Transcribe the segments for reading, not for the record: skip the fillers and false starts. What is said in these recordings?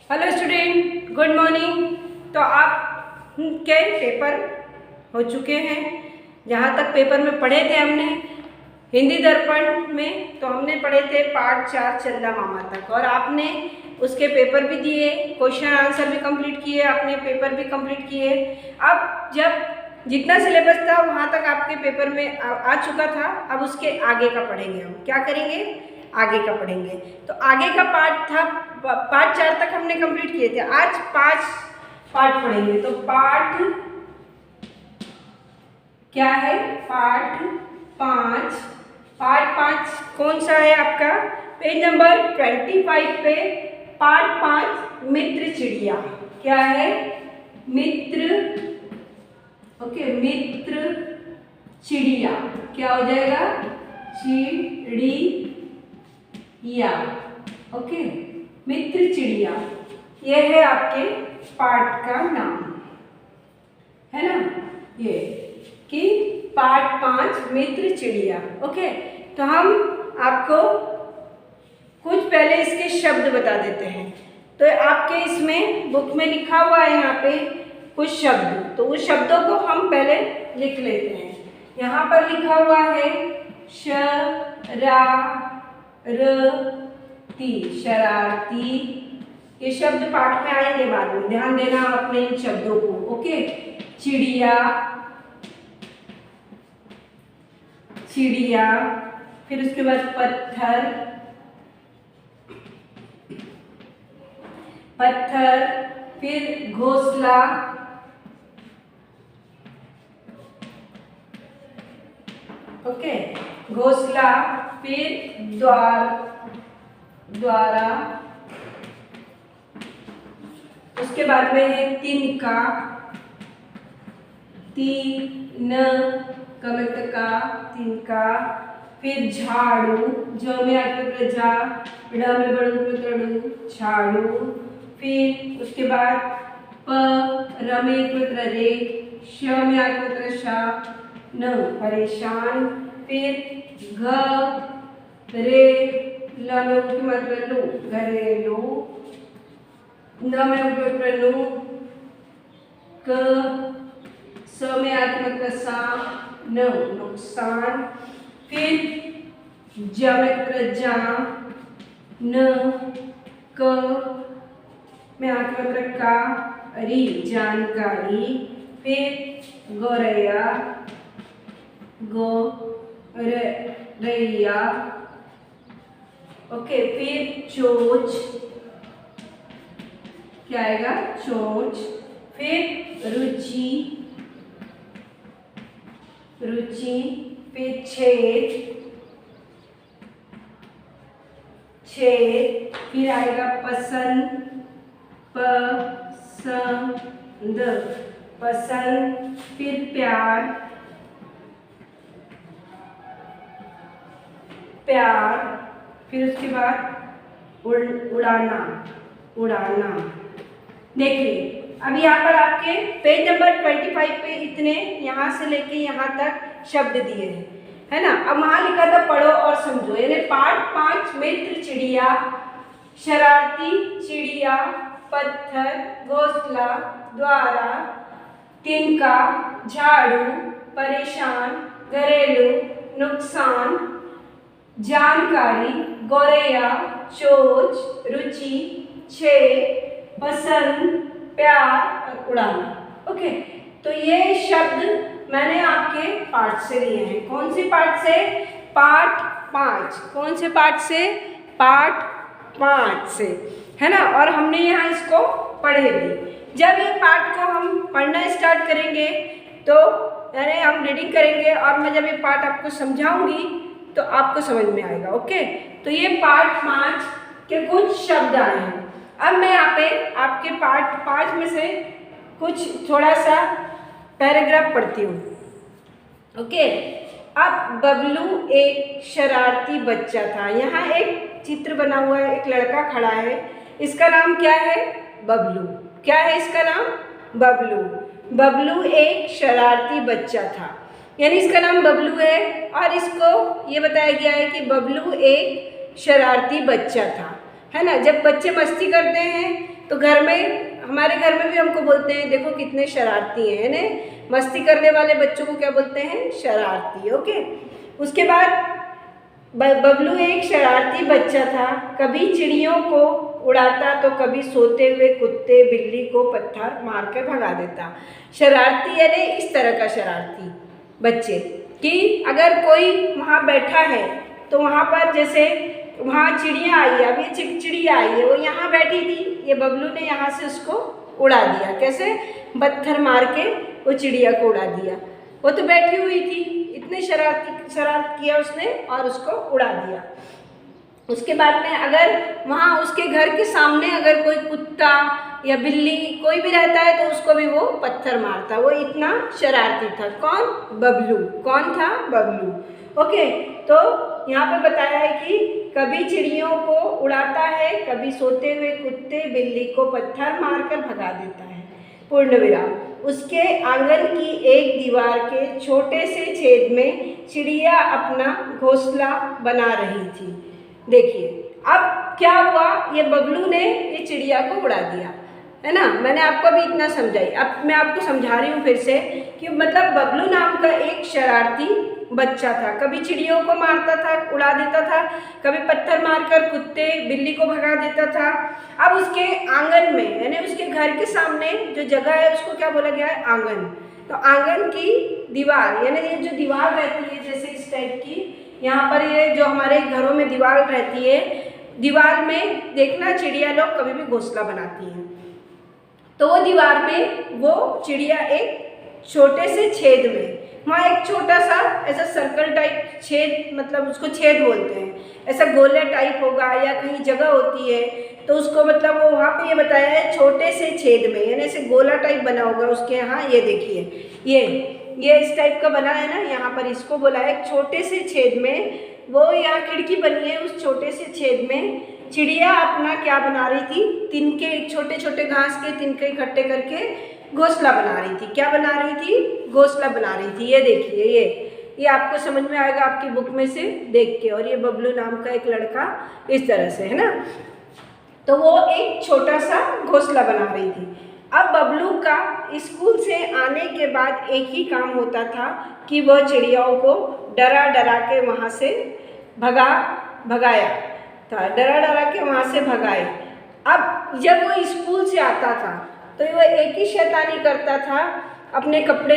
Hello student, good morning. तो आप के पेपर हो चुके हैं। जहाँ तक पेपर में पढ़े थे हमने हिंदी दर्पण में, तो हमने पढ़े थे पार्ट 4 चंदा मामा तक, और आपने उसके पेपर भी दिए, क्वेश्चन आंसर भी कंप्लीट किए, आपने पेपर भी कंप्लीट किए। अब जब जितना सिलेबस था वहाँ तक आपके पेपर में आ चुका था, अब उसके आगे का पढ़ेंगे। हम क्या करेंगे? आगे का पढ़ेंगे। तो आगे का पार्ट था, पार्ट 4 तक हमने कंप्लीट किए थे। आज 5 पार्ट पढ़ेंगे। तो पार्ट क्या है? पार्ट 5। पार्ट 5 कौन सा है आपका? पेज नंबर 25 पे पार्ट 5 मित्र चिड़िया। क्या है? मित्र। ओके, मित्र चिड़िया क्या हो जाएगा? चिड़िया। ओके, मित्र चिड़िया, यह है आपके पार्ट का नाम, है ना? ये कि पार्ट 5 मित्र चिड़िया। ओके, तो हम आपको कुछ पहले इसके शब्द बता देते हैं। तो आपके इसमें बुक में लिखा हुआ है यहाँ पे कुछ शब्द, तो उस शब्दों को हम पहले लिख लेते हैं। यहाँ पर लिखा हुआ है शरारती। ये शब्द पाठ में आएंगे बाद में, ध्यान देना अपने इन शब्दों को। ओके, चिड़िया, चिड़िया, फिर उसके बाद पत्थर, पत्थर, फिर घोंसला, ओके, घोंसला, फिर द्वारा, उसके बाद में है तिनका, तिनका, फिर झाड़ू, ज में आगे जा, ड़ में बड़ू झाड़ू, फिर उसके बाद र में रे, श में आगे शा, न परेशान, फिर घ रे, ल में मतलब लू, घरेलू, न में लू, क स में आत्मक सा, न नुकसान, फिर ज में जा, न क में आत्मक का, री जानकारी, फिर गौरैया, रैया, ओके, फिर चोच, क्या आएगा? चोच, फिर रुचि, फिर छेद, फिर आएगा पसंद, पसंद, फिर प्यार, फिर उसके बाद उड़ाना। देखिए, अब यहाँ पर आपके पेज नंबर 25 पे इतने यहाँ से लेके यहाँ तक शब्द दिए हैं, है ना? अब वहाँ लिखा था पढ़ो और समझो, यानी पार्ट 5 मित्र चिड़िया, शरारती चिड़िया, पत्थर, घोंसला, द्वारा, तिनका, झाड़ू, परेशान, घरेलू, नुकसान, जानकारी, गौरैया, चोच, रुचि, छेद, पसंद, प्यार और उड़ाना। ओके, तो ये शब्द मैंने आपके पाठ से लिए हैं। कौन से पाठ से? पाठ 5। कौन से पाठ से? पाठ 5 से, है ना? और हमने यहाँ इसको पढ़े भी। जब ये पाठ को हम पढ़ना स्टार्ट करेंगे तो यानी हम रीडिंग करेंगे, और मैं जब ये पाठ आपको समझाऊंगी तो आपको समझ में आएगा। ओके, तो ये पार्ट 5 के कुछ शब्द आए हैं। अब मैं यहाँ पे आपके पार्ट 5 में से कुछ थोड़ा सा पैराग्राफ पढ़ती हूँ। ओके, अब बबलू एक शरारती बच्चा था। यहाँ एक चित्र बना हुआ है, एक लड़का खड़ा है, इसका नाम क्या है? बबलू। क्या है इसका नाम? बबलू। बबलू एक शरारती बच्चा था, यानी इसका नाम बबलू है, और इसको ये बताया गया है कि बबलू एक शरारती बच्चा था, है ना? जब बच्चे मस्ती करते हैं तो घर में, हमारे घर में भी हमको बोलते हैं देखो कितने शरारती हैं, ना, मस्ती करने वाले बच्चों को क्या बोलते हैं? शरारती। ओके, उसके बाद बबलू एक शरारती बच्चा था, कभी चिड़ियों को उड़ाता तो कभी सोते हुए कुत्ते बिल्ली को पत्थर मारकर भगा देता। शरारती यानी इस तरह का शरारती बच्चे कि अगर कोई वहाँ बैठा है तो वहाँ पर जैसे वहाँ चिड़िया आई है, अब ये चिड़िया आई है, वो यहाँ बैठी थी, ये बबलू ने यहाँ से उसको उड़ा दिया। कैसे? पत्थर मार के वो चिड़िया को उड़ा दिया। वो तो बैठी हुई थी, इतने शरारत किया उसने और उसको उड़ा दिया। उसके बाद में अगर वहाँ उसके घर के सामने अगर कोई कुत्ता या बिल्ली कोई भी रहता है तो उसको भी वो पत्थर मारता। वो इतना शरारती था। कौन? बबलू। कौन था? बबलू। ओके, तो यहाँ पे बताया है कि कभी चिड़ियों को उड़ाता है, कभी सोते हुए कुत्ते बिल्ली को पत्थर मारकर भगा देता है। पूर्ण विराम। उसके आंगन की एक दीवार के छोटे से छेद में चिड़िया अपना घोंसला बना रही थी। देखिए अब क्या हुआ, ये बबलू ने ये चिड़िया को उड़ा दिया, है ना। मैंने आपको भी इतना समझाई, अब मैं आपको समझा रही हूँ फिर से कि मतलब बबलू नाम का एक शरारती बच्चा था, कभी चिड़ियों को मारता था, उड़ा देता था, कभी पत्थर मारकर कुत्ते बिल्ली को भगा देता था। अब उसके आंगन में यानी उसके घर के सामने जो जगह है उसको क्या बोला गया है? आंगन। तो आंगन की दीवार यानी ये जो दीवार रहती है जैसे इस टाइप की, यहाँ पर ये जो हमारे घरों में दीवार रहती है, दीवार में देखना चिड़िया लोग कभी भी घोंसला बनाती हैं। तो वो दीवार में वो चिड़िया एक छोटे से छेद में, वहाँ एक छोटा सा ऐसा सर्कल टाइप छेद, मतलब उसको छेद बोलते हैं, ऐसा गोले टाइप होगा या कहीं जगह होती है तो उसको मतलब वो वहाँ पे ये बताया है छोटे से छेद में, यानी ऐसे गोला टाइप बना होगा उसके यहाँ। ये देखिए ये इस टाइप का बना है ना, यहाँ पर इसको बोला है छोटे से छेद में। वो यहाँ खिड़की बनी है, उस छोटे से छेद में चिड़िया अपना क्या बना रही थी? तिनके, छोटे छोटे घास के तिनके इकट्ठे करके घोंसला बना रही थी। क्या बना रही थी? घोंसला बना रही थी। ये देखिए ये आपको समझ में आएगा आपकी बुक में से देख के। और ये बबलू नाम का एक लड़का इस तरह से, है ना। तो वो एक छोटा सा घोंसला बना रही थी। अब बबलू का स्कूल से आने के बाद एक ही काम होता था कि वह चिड़ियाओं को डरा डरा के वहाँ से भगाया था, डरा डरा के वहाँ से भगाए। अब जब वो स्कूल से आता था तो वो एक ही शैतानी करता था, अपने कपड़े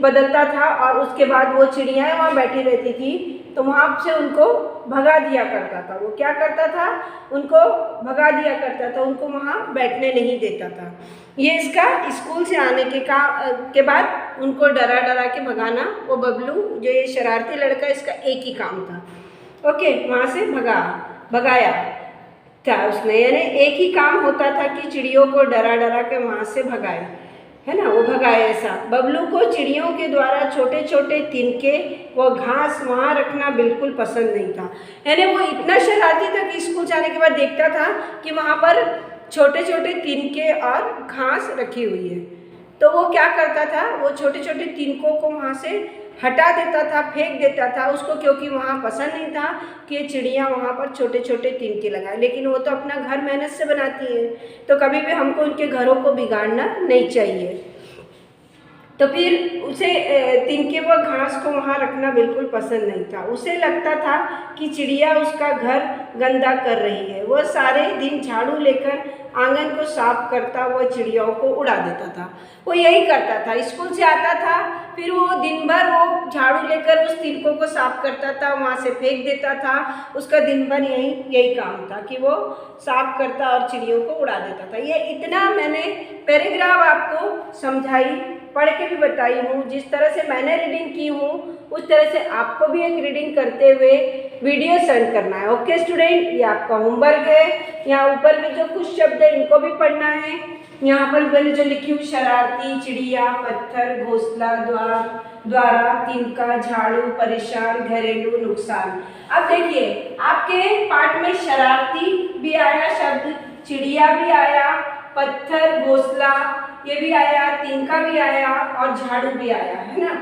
बदलता था और उसके बाद वो चिड़ियाएँ वहाँ बैठी रहती थी तो वहाँ से उनको भगा दिया करता था। वो क्या करता था? उनको भगा दिया करता था, उनको वहाँ बैठने नहीं देता था। ये इसका स्कूल से आने के बाद उनको डरा डरा के भगाना, वो बबलू जो ये शरारती लड़का इसका एक ही काम था। ओके, वहाँ से भगाया था उसने, यानी एक ही काम होता था कि चिड़ियों को डरा डरा के वहाँ से भगाए, है ना। वो भगाए ऐसा। बबलू को चिड़ियों के द्वारा छोटे छोटे तिनके व घास वहाँ रखना बिल्कुल पसंद नहीं था। यानी वो इतना शरारती था कि स्कूल जाने के बाद देखता था कि वहाँ पर छोटे छोटे तिनके और घास रखी हुई है, तो वो क्या करता था? वो छोटे छोटे तिनकों को वहाँ से हटा देता था, फेंक देता था उसको, क्योंकि वहाँ पसंद नहीं था कि ये चिड़िया वहाँ पर छोटे छोटे तिनके लगाए। लेकिन वो तो अपना घर मेहनत से बनाती है, तो कभी भी हमको उनके घरों को बिगाड़ना नहीं चाहिए। तो फिर उसे तिनके व घास को वहाँ रखना बिल्कुल पसंद नहीं था। उसे लगता था कि चिड़िया उसका घर गंदा कर रही है। वह सारे दिन झाड़ू लेकर आंगन को साफ करता, वह चिड़ियाओं को उड़ा देता था। वो यही करता था, स्कूल से आता था फिर वो दिन भर वो झाड़ू लेकर उस तिनकों को साफ करता था, वहाँ से फेंक देता था। उसका दिन भर यही काम था कि वो साफ करता और चिड़ियों को उड़ा देता था। ये इतना मैंने पैराग्राफ आपको समझाई, पढ़ के भी बताई हूँ। जिस तरह से मैंने रीडिंग की हूँ उस तरह से आपको भी एक रीडिंग करते हुए वीडियो सेंड करना है। ओके स्टूडेंट, ये आपका होमवर्क है। यहाँ ऊपर भी जो कुछ शब्द है इनको भी पढ़ना है। यहाँ पर मैंने जो लिखी हूँ शरारती, चिड़िया, पत्थर, घोंसला, द्वारा, तिनका, झाड़ू, परेशान, घरेलू, नुकसान। अब देखिए आपके पाठ में शरारती भी आया शब्द, चिड़िया भी आया, पत्थर, घोंसला ये भी आया, तिनका भी आया और झाड़ू भी आया, है ना।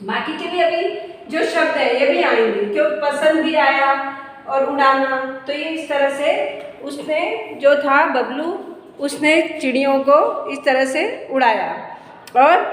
बाकी के भी अभी जो शब्द है ये भी आएंगे, क्यों पसंद भी आया और उड़ाना। तो ये इस तरह से उसने जो था बबलू उसने चिड़ियों को इस तरह से उड़ाया और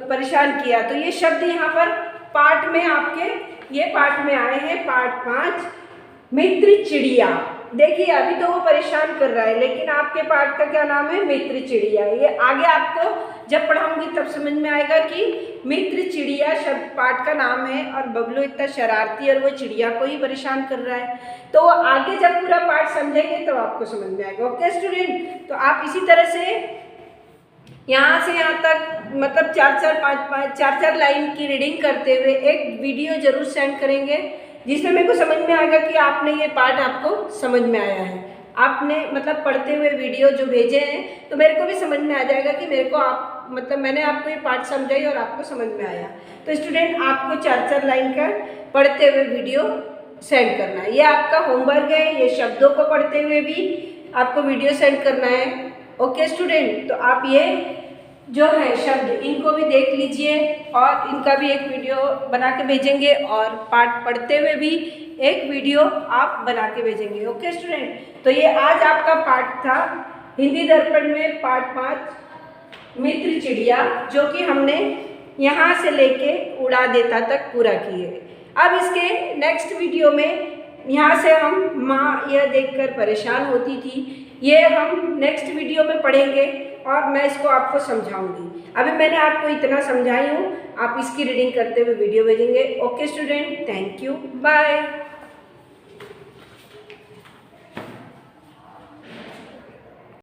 परेशान किया। तो ये शब्द यहाँ पर पाठ में आपके ये पाठ में आए हैं, पाठ 5 मित्र चिड़िया। देखिए अभी तो वो परेशान कर रहा है, लेकिन आपके पाठ का क्या नाम है, मित्र चिड़िया। ये आगे आपको जब पढ़ाऊंगी तब समझ में आएगा कि मित्र चिड़िया शब्द पाठ का नाम है और बबलू इतना शरारती और वो चिड़िया को ही परेशान कर रहा है। तो आगे जब पूरा पाठ समझेंगे तो आपको समझ में आएगा। ओके स्टूडेंट, तो आप इसी तरह से यहाँ से यहाँ तक मतलब 4-4 लाइन की रीडिंग करते हुए एक वीडियो जरूर सेंड करेंगे, जिसमें मेरे को समझ में आएगा कि आपने ये पार्ट आपको समझ में आया है। आपने मतलब पढ़ते हुए वीडियो जो भेजे हैं तो मेरे को भी समझ में आ जाएगा कि मेरे को आप मतलब मैंने आपको ये पार्ट समझाई और आपको समझ में आया। तो स्टूडेंट आपको 4-4 लाइन का पढ़ते हुए वीडियो सेंड करना है। ये आपका होमवर्क है। ये शब्दों को पढ़ते हुए भी आपको वीडियो सेंड करना है। ओके स्टूडेंट, तो आप ये जो है शब्द इनको भी देख लीजिए और इनका भी एक वीडियो बना के भेजेंगे और पाठ पढ़ते हुए भी एक वीडियो आप बना के भेजेंगे। ओके स्टूडेंट, तो ये आज आपका पाठ था हिंदी दर्पण में पाठ 5 मित्र चिड़िया, जो कि हमने यहाँ से लेके उड़ा देता तक पूरा किए। अब इसके नेक्स्ट वीडियो में यहाँ से हम माँ यह देखकर परेशान होती थी, ये हम नेक्स्ट वीडियो में पढ़ेंगे और मैं इसको आपको समझाऊंगी। अभी मैंने आपको इतना समझाई हूँ, आप इसकी रीडिंग करते हुए वीडियो भेजेंगे। Okay student, thank you, bye.